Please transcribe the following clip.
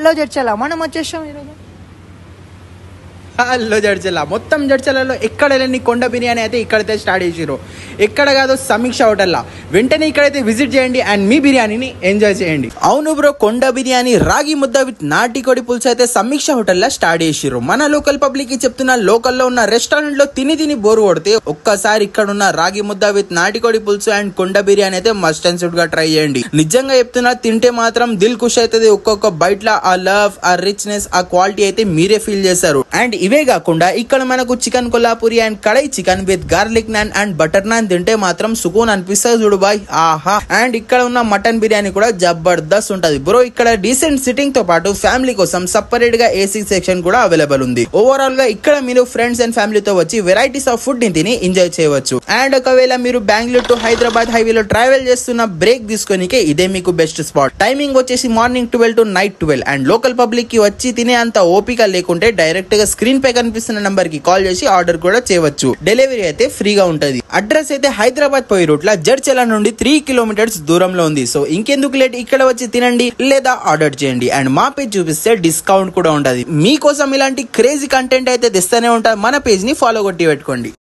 Hello Jadcherla, మనం వచ్చేసాం ఈరోజు. హలో జడ్చల, మొత్తం జడ్చలలో ఎక్కడ లేని కొండ బిర్యానీ అయితే ఇక్కడైతే స్టార్ట్ చేసిరు. ఎక్కడ కాదు, సమీక్ష హోటల్లో. వెంటనే ఇక్కడైతే విజిట్ చేయండి అండ్ మీ బిర్యానీని ఎంజాయ్ చేయండి. అవును బ్రో, కొండ బిర్యానీ రాగి ముద్ద విత్ నాటికోడి పులుసు అయితే సమీక్ష హోటల్లో స్టార్ట్ చేసిరు. మన లోకల్ పబ్లిక్ కి చెప్తున్నా, లోకల్లో ఉన్న రెస్టారెంట్ లో తిని బోరు కొడితే ఒక్కసారి ఇక్కడ ఉన్న రాగి ముద్ద విత్ నాటికోడి పులుసు అండ్ కొండ బిర్యానీ అయితే మస్ట్ అండ్ షుడ్ గా ట్రై చేయండి. నిజంగా చెప్తున్నా, తింటే మాత్రం దిల్ ఖుష్ అవుతుంది. ఒక్కొక్క బైట్ లో ఆ లవ్, ఆ రిచ్నెస్, ఆ క్వాలిటీ అయితే మీరే ఫీల్ చేస్తారు. అండ్ ఇవే కాకుండా ఇక్కడ మనకు chicken Kolhapuri and kadai chicken with garlic naan and butter naan తింటే మాత్రం సుకూన్ అనిపిస్తుంది చూడు బాయ్, ఆహా. అండ్ ఇక్కడ ఉన్న మటన్ బిర్యానీ కూడా జబర్దస్త్ ఉంటది బ్రో. ఇక్కడ డీసెంట్ సిట్టింగ్ తో పాటు ఫ్యామిలీ కోసం సపరేట్ గా ఏసీ సెక్షన్ కూడా అవైలబుల్ ఉంది. ఓవరాల్ గా ఇక్కడ మీరు ఫ్రెండ్స్ అండ్ ఫ్యామిలీతో వచ్చి వెరైటీస్ ఆఫ్ ఫుడ్ ని తిని ఎంజాయ్ చేయవచ్చు. అండ్ ఒకవేళ మీరు బెంగళూరు టు హైదరాబాద్ హైవేలో ట్రావెల్ చేస్తున్న బ్రేక్ తీసుకోనికే ఇదే మీకు బెస్ట్ స్పాట్. టైమింగ్ వచ్చేసి morning 12 to night 12. And local public కి వచ్చి తినే అంత ఓపిక లేకుంటే డైరెక్ట్ గా స్క్రీన్ పై కనిపిస్తున్న నంబర్ కి కాల్ చేసి ఆర్డర్ కూడా చేయవచ్చు. డెలివరీ అయితే ఫ్రీగా ఉంటది. అడ్రస్ అయితే హైదరాబాద్ పోయి రూట్ లా జడ్చల నుండి 3 kilometers దూరంలో ఉంది. సో ఇంకెందుకు లేట్, ఇక్కడ వచ్చి తినండి లేదా ఆర్డర్ చేయండి. అండ్ మా పేజ్ చూపిస్తే డిస్కౌంట్ కూడా ఉంటది. మీకోసం ఇలాంటి క్రేజీ కంటెంట్ అయితే తెస్తూనే ఉంటా. మన పేజ్ ని ఫాలో కొట్టి పెట్టుకోండి.